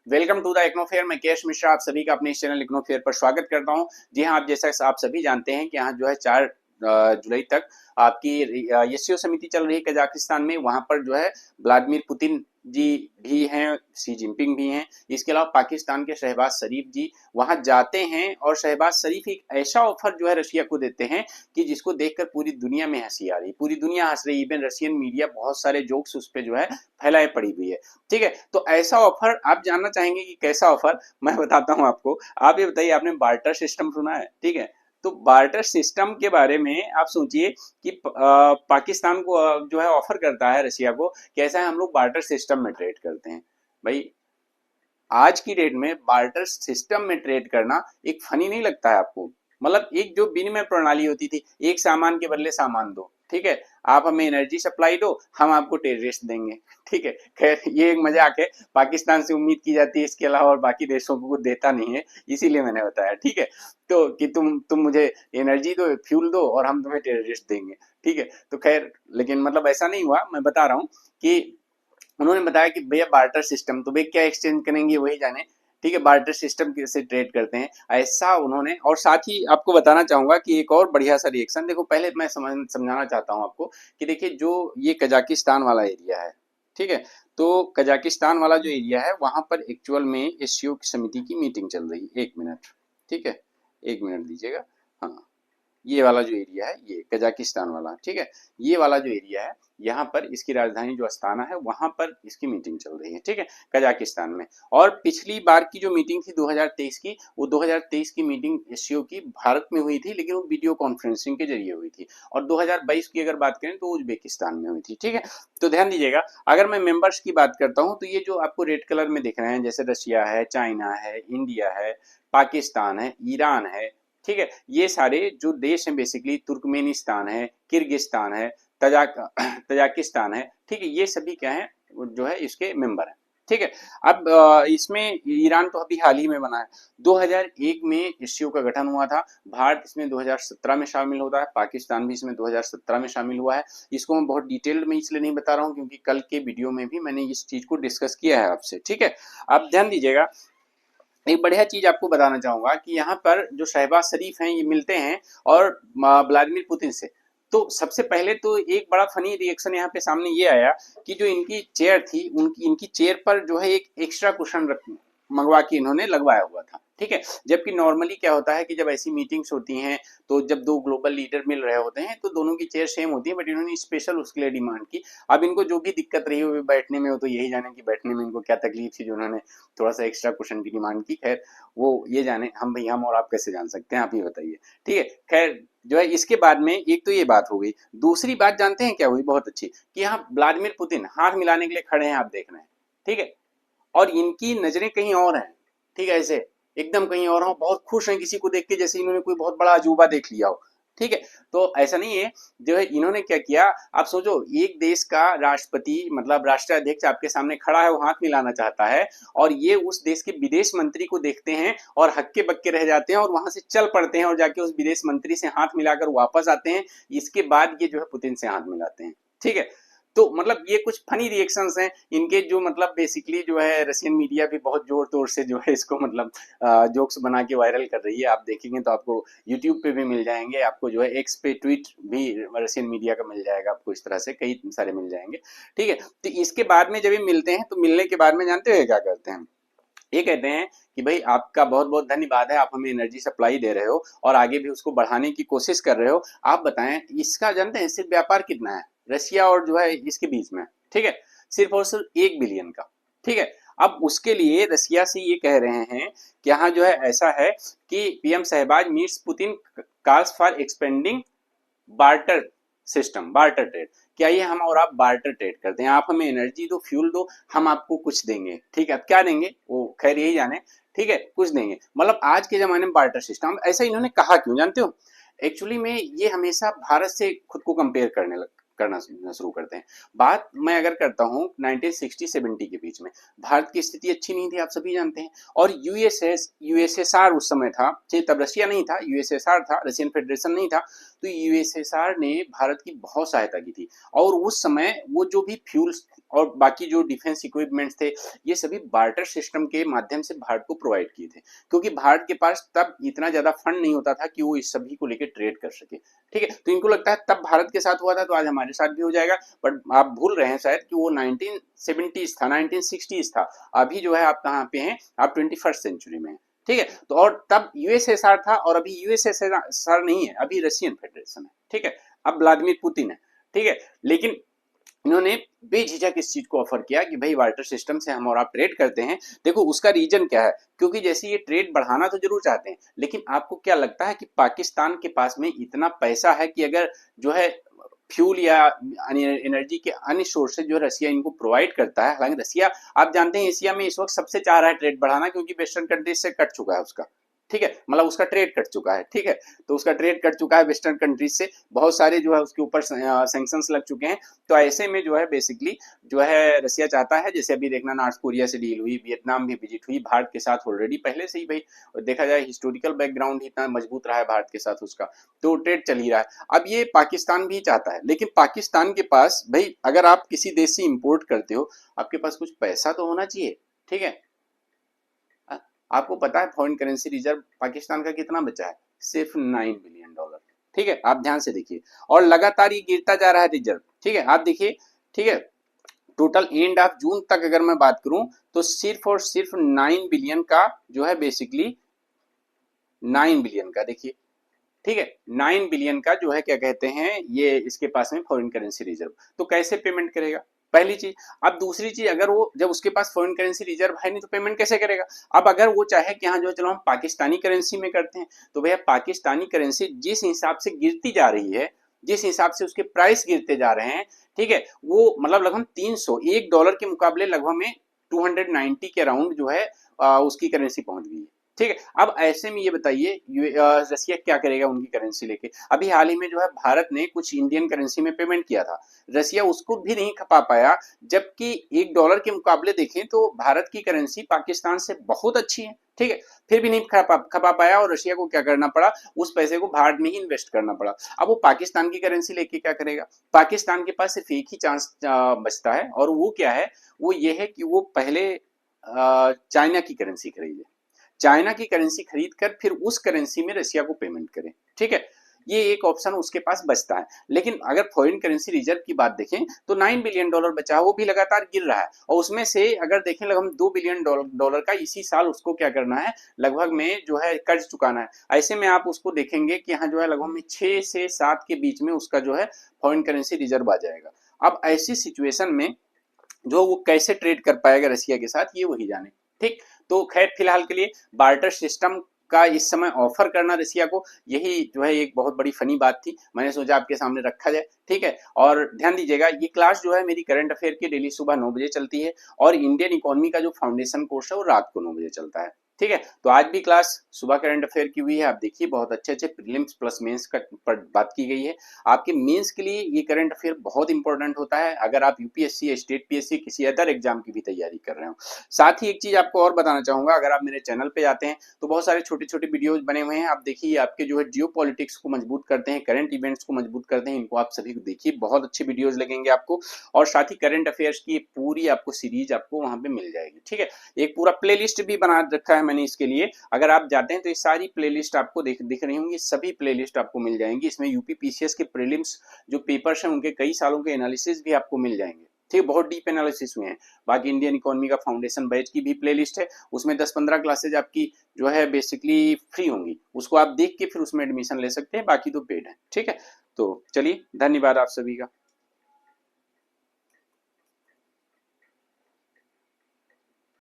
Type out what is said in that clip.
Welcome to the इग्नोफेयर। मैं केश मिश्रा आप सभी का अपने इस चैनल इग्नोफेयर पर स्वागत करता हूं। जी हां, आप जैसा आप सभी जानते हैं कि यहाँ जो है 4 जुलाई तक आपकी एससीओ समिति चल रही है कजाकिस्तान में। वहां पर जो है व्लादिमीर पुतिन जी भी हैं, शी जिनपिंग भी हैं। इसके अलावा पाकिस्तान के शहबाज शरीफ जी वहां जाते हैं और शहबाज शरीफ एक ऐसा ऑफर जो है रशिया को देते हैं कि जिसको देखकर पूरी दुनिया में हंसी आ रही, पूरी दुनिया हंस रही। इवन रशियन मीडिया बहुत सारे जोक्स उस पर जो है फैलाए पड़ी हुई है। ठीक है, तो ऐसा ऑफर आप जानना चाहेंगे कि कैसा ऑफर, मैं बताता हूं आपको। आप ये बताइए, आपने बार्टर सिस्टम सुना है? ठीक है, तो बार्टर सिस्टम के बारे में आप सोचिए कि पाकिस्तान को जो है ऑफर करता है रशिया को, कैसा है हम लोग बार्टर सिस्टम में ट्रेड करते हैं। भाई आज की डेट में बार्टर सिस्टम में ट्रेड करना एक फनी नहीं लगता है आपको? मतलब एक जो विनिमय प्रणाली होती थी, एक सामान के बदले सामान दो। ठीक है, आप हमें एनर्जी सप्लाई दो, हम आपको टेररिस्ट देंगे। ठीक है, खैर ये एक मजाक है, पाकिस्तान से उम्मीद की जाती है, इसके अलावा और बाकी देशों को कुछ देता नहीं है, इसीलिए मैंने बताया। ठीक है, तो कि तुम मुझे एनर्जी दो, फ्यूल दो और हम तुम्हें टेररिस्ट देंगे। ठीक है, तो खैर लेकिन मतलब ऐसा नहीं हुआ। मैं बता रहा हूँ कि उन्होंने बताया कि भैया बार्टर सिस्टम, तो भैया क्या एक्सचेंज करेंगे वही जाने। ठीक है, बार्टर सिस्टम से ट्रेड करते हैं ऐसा उन्होंने। और साथ ही आपको बताना चाहूंगा कि एक और बढ़िया सा रिएक्शन देखो। पहले मैं समझाना चाहता हूं आपको कि देखिए जो ये कजाकिस्तान वाला एरिया है, ठीक है, तो कजाकिस्तान वाला जो एरिया है वहां पर एक्चुअल में एससीओ की समिति की मीटिंग चल रही है। 1 मिनट, ठीक है, 1 मिनट दीजिएगा। हाँ, ये वाला जो एरिया है ये कजाकिस्तान वाला, ठीक है, ये वाला जो एरिया है यहाँ पर इसकी राजधानी जो अस्ताना है वहां पर इसकी मीटिंग चल रही है। ठीक है, कजाकिस्तान में। और पिछली बार की जो मीटिंग थी 2023 की, वो 2023 की मीटिंग एससीओ की भारत में हुई थी, लेकिन वो वीडियो कॉन्फ्रेंसिंग के जरिए हुई थी। और 2022 की अगर बात करें तो उज्बेकिस्तान में हुई थी। ठीक है, तो ध्यान दीजिएगा। अगर मैं मेंबर्स की बात करता हूँ तो ये जो आपको रेड कलर में दिख रहे हैं, जैसे रशिया है, चाइना है, इंडिया है, पाकिस्तान है, ईरान है, ठीक है, ये सारे जो देश हैं बेसिकली, तुर्कमेनिस्तान है, किर्गिस्तान है, तजाकिस्तान है। ठीक है, ये सभी क्या है जो है इसके मेंबर हैं। ठीक है, अब इसमें ईरान तो अभी हाल ही में बना है। 2001 में एससीओ का गठन हुआ था। भारत इसमें 2017 में शामिल होता है, पाकिस्तान भी इसमें 2017 में शामिल हुआ है। इसको मैं बहुत डिटेल्ड में इसलिए नहीं बता रहा हूँ क्योंकि कल के वीडियो में भी मैंने इस चीज को डिस्कस किया है आपसे। ठीक है, आप ध्यान दीजिएगा। एक बढ़िया चीज आपको बताना चाहूंगा कि यहाँ पर जो शहबाज शरीफ हैं ये मिलते हैं और व्लादिमीर पुतिन से। तो सबसे पहले तो एक बड़ा फनी रिएक्शन यहाँ पे सामने ये आया कि जो इनकी चेयर थी, उनकी इनकी चेयर पर जो है एक एक्स्ट्रा कुशन मंगवा के इन्होंने लगवाया हुआ था। ठीक है, जबकि नॉर्मली क्या होता है कि जब ऐसी मीटिंग्स होती हैं तो जब दो ग्लोबल लीडर मिल रहे होते हैं तो दोनों की चेयर सेम होती है, बट इन्होंने स्पेशल उसके लिए डिमांड की। अब इनको जो भी दिक्कत रही हो बैठने में, हो तो यही जाने कि बैठने में इनको क्या तकलीफ थी जो उन्होंने थोड़ा सा एक्स्ट्रा क्वेश्चन की डिमांड की। खैर वो ये जाने, हम भाई हम और आप कैसे जान सकते हैं, आप ही बताइए। ठीक है, खैर जो है इसके बाद में एक तो ये बात हो गई। दूसरी बात जानते हैं क्या हुई, बहुत अच्छी, कि यहाँ व्लादिमीर पुतिन हाथ मिलाने के लिए खड़े हैं, आप देख रहे हैं। ठीक है, और इनकी नजरें कहीं और हैं। ठीक है, ऐसे एकदम कहीं और हो, बहुत खुश हैं किसी को देख के, जैसे इन्होंने कोई बहुत बड़ा अजूबा देख लिया हो। ठीक है, तो ऐसा नहीं है। जो है इन्होंने क्या किया, आप सोचो, एक देश का राष्ट्रपति मतलब राष्ट्राध्यक्ष आपके सामने खड़ा है, वो हाथ मिलाना चाहता है, और ये उस देश के विदेश मंत्री को देखते हैं और हक्के बक्के रह जाते हैं और वहां से चल पड़ते हैं और जाके उस विदेश मंत्री से हाथ मिलाकर वापस आते हैं। इसके बाद ये जो है पुतिन से हाथ मिलाते हैं। ठीक है, तो मतलब ये कुछ फनी रिएक्शंस हैं इनके, जो मतलब बेसिकली जो है रशियन मीडिया भी बहुत जोर तोर से जो है इसको मतलब जोक्स बना के वायरल कर रही है। आप देखेंगे तो आपको यूट्यूब पे भी मिल जाएंगे, आपको जो है एक्स पे ट्वीट भी रशियन मीडिया का मिल जाएगा, आपको इस तरह से कई सारे मिल जाएंगे। ठीक है, तो इसके बाद में जब ये मिलते हैं तो मिलने के बाद में जानते हो क्या करते हैं? ये कहते हैं कि भाई आपका बहुत बहुत धन्यवाद है, आप हमें एनर्जी सप्लाई दे रहे हो और आगे भी उसको बढ़ाने की कोशिश कर रहे हो। आप बताएं इसका जानते हैं सिर्फ व्यापार कितना है रशिया और जो है इसके बीच में? ठीक है, सिर्फ और सिर्फ 1 बिलियन का। ठीक है, अब उसके लिए रशिया से ये कह रहे हैं कि यहाँ जो है ऐसा है कि PM Shehbaz meets Putin, calls for expanding barter system, barter trade. क्या ये हम और आप बार्टर ट्रेड करते हैं? आप हमें एनर्जी दो, फ्यूल दो, हम आपको कुछ देंगे। ठीक है, अब क्या देंगे वो खैर यही जाने। ठीक है, कुछ देंगे, मतलब आज के जमाने में बार्टर सिस्टम। ऐसा इन्होंने कहा क्यों जानते हो? एक्चुअली में ये हमेशा भारत से खुद को कंपेयर करना शुरू करते हैं। बात मैं अगर करता हूँ 1960-70 के बीच में भारत की स्थिति अच्छी नहीं थी, आप सभी जानते हैं। और यूएसएसआर उस समय था, तब रशिया नहीं था, यूएसएसआर था, रशियन फेडरेशन नहीं था। तो यूएसएसआर ने भारत की बहुत सहायता की थी। और उस समय वो जो भी फ्यूल्स और बाकी जो डिफेंस इक्विपमेंट्स थे, ये सभी बार्टर सिस्टम के माध्यम से भारत को प्रोवाइड किए थे, क्योंकि भारत के पास तब इतना ज्यादा फंड नहीं होता था कि वो इस सभी को लेकर ट्रेड कर सके। ठीक है, तो इनको लगता है तब भारत के साथ हुआ था तो आज हमारे साथ भी हो जाएगा, बट आप भूल रहे हैं शायद कि वो 1970s था, 1960s था। अभी जो है आप कहाँ पे हैं, आप 21st सेंचुरी में हैं। ठीक है, तो और तब यूएसएसआर था और अभी यूएसएसआर नहीं है, अभी रशियन फेडरेशन है। ठीक है, अब व्लादिमीर पुतिन है। ठीक है, लेकिन इन्होंने बेझिझक इस चीज को ऑफर किया कि भाई वाटर सिस्टम से हम और आप ट्रेड करते हैं। देखो उसका रीजन क्या है, क्योंकि जैसे ये ट्रेड बढ़ाना तो जरूर चाहते हैं, लेकिन आपको क्या लगता है कि पाकिस्तान के पास में इतना पैसा है कि अगर जो है फ्यूल या एनर्जी के अन्य सोर्सेज जो रसिया इनको प्रोवाइड करता है। हालांकि रसिया आप जानते हैं एशिया में इस वक्त सबसे चाह रहा है ट्रेड बढ़ाना, क्योंकि वेस्टर्न कंट्रीज से कट चुका है उसका। ठीक है, मतलब उसका ट्रेड कट चुका है। ठीक है, तो उसका ट्रेड कट चुका है वेस्टर्न कंट्रीज से, बहुत सारे जो है उसके ऊपर सैंक्शंस लग चुके हैं। तो ऐसे में जो है बेसिकली जो है रसिया चाहता है, जैसे अभी देखना नॉर्थ कोरिया से डील हुई, वियतनाम भी विजिट हुई, भारत के साथ ऑलरेडी पहले से ही भाई देखा जाए हिस्टोरिकल बैकग्राउंड ही इतना मजबूत रहा है भारत के साथ उसका, तो ट्रेड चल ही रहा है। अब ये पाकिस्तान भी चाहता है, लेकिन पाकिस्तान के पास भाई अगर आप किसी देश से इंपोर्ट करते हो, आपके पास कुछ पैसा तो होना चाहिए। ठीक है, आपको पता है फॉरेन करेंसी रिजर्व पाकिस्तान का कितना बचा है, सिर्फ $9 बिलियन। ठीक है, आप ध्यान से देखिए, और लगातार ये गिरता जा रहा है रिजर्व। ठीक है, आप देखिए। ठीक है, टोटल एंड ऑफ जून तक अगर मैं बात करूं तो सिर्फ और सिर्फ 9 बिलियन का जो है बेसिकली 9 बिलियन का देखिए। ठीक है, 9 बिलियन का जो है क्या कहते हैं ये इसके पास में फॉरेन करेंसी रिजर्व। तो कैसे पेमेंट करेगा, पहली चीज। अब दूसरी चीज, अगर वो जब उसके पास फॉरेन करेंसी रिजर्व है नहीं तो पेमेंट कैसे करेगा। अब अगर वो चाहे कि हाँ जो चलो हम पाकिस्तानी करेंसी में करते हैं, तो भैया पाकिस्तानी करेंसी जिस हिसाब से गिरती जा रही है, जिस हिसाब से उसके प्राइस गिरते जा रहे हैं, ठीक है, वो मतलब लगभग 300 $1 के मुकाबले लगभग में 290 के अराउंड जो है उसकी करेंसी पहुंच गई है। ठीक है, अब ऐसे में ये बताइए रसिया क्या करेगा उनकी करेंसी लेके। अभी हाल ही में जो है भारत ने कुछ इंडियन करेंसी में पेमेंट किया था, रसिया उसको भी नहीं खपा पाया, जबकि $1 के मुकाबले देखें तो भारत की करेंसी पाकिस्तान से बहुत अच्छी है। ठीक है, फिर भी नहीं खपा पाया और रशिया को क्या करना पड़ा, उस पैसे को भारत में ही इन्वेस्ट करना पड़ा। अब वो पाकिस्तान की करेंसी लेके क्या करेगा, पाकिस्तान के पास सिर्फ एक ही चांस बचता है, और वो क्या है, वो ये है कि वो पहले चाइना की करेंसी खरीदे, चाइना की करेंसी खरीद कर फिर उस करेंसी में रसिया को पेमेंट करें। ठीक है, ये एक ऑप्शन उसके पास बचता है। लेकिन अगर फॉरेन करेंसी रिजर्व की बात देखें तो $9 बिलियन बचा है, वो भी लगातार गिर रहा है, और उसमें से अगर देखें लगभग $2 बिलियन का इसी साल उसको क्या करना है, लगभग में जो है कर्ज चुकाना है। ऐसे में आप उसको देखेंगे कि यहाँ जो है लगभग में 6 से 7 के बीच में उसका जो है फॉरेन करेंसी रिजर्व आ जाएगा। अब ऐसी सिचुएशन में जो वो कैसे ट्रेड कर पाएगा रसिया के साथ, ये वही जाने। ठीक, तो खैर फिलहाल के लिए बार्टर सिस्टम का इस समय ऑफर करना रसिया को, यही जो है एक बहुत बड़ी फनी बात थी, मैंने सोचा आपके सामने रखा जाए। ठीक है, और ध्यान दीजिएगा ये क्लास जो है मेरी करंट अफेयर की डेली सुबह 9 बजे चलती है, और इंडियन इकोनॉमी का जो फाउंडेशन कोर्स है वो रात को 9 बजे चलता है। ठीक है, तो आज भी क्लास सुबह करंट अफेयर की हुई है, आप देखिए बहुत अच्छे अच्छे प्रीलिम्स प्लस मेंस का पर बात की गई है। आपके मेंस के लिए ये करंट अफेयर बहुत इंपॉर्टेंट होता है, अगर आप यूपीएससी या स्टेट पीएससी किसी अदर एग्जाम की भी तैयारी कर रहे हो। साथ ही एक चीज आपको और बताना चाहूंगा, अगर आप मेरे चैनल पे जाते हैं तो बहुत सारे छोटे छोटे वीडियोज बने हुए हैं, आप देखिए आपके जो है जियो पॉलिटिक्स को मजबूत करते हैं, करंट इवेंट्स को मजबूत करते हैं, इनको आप सभी को देखिए, बहुत अच्छे वीडियोज लगेंगे आपको। और साथ ही करंट अफेयर्स की पूरी आपको सीरीज आपको वहां पे मिल जाएगी। ठीक है, एक पूरा प्लेलिस्ट भी बना रखा है मैंने इसके लिए, अगर आप जाते हैं तो ये सारी प्लेलिस्ट आपको दिख रही होंगी, सभी प्लेलिस्ट आपको मिल जाएंगी। इसमें यूपी पीसीएस के प्रीलिम्स जो पेपर्स हैं उनके कई सालों के एनालिसिस भी आपको मिल जाएंगे। ठीक, बहुत डीप एनालिसिस हुए हैं। बाकी इंडियन इकोनॉमी का फाउंडेशन बैच की भी प्लेलिस्ट है, उसमें 10-15 क्लासेज आपकी जो है बेसिकली फ्री होंगी, उसको आप देख के फिर उसमें एडमिशन ले सकते हैं, बाकी तो पेड है। ठीक है, तो चलिए धन्यवाद आप सभी का।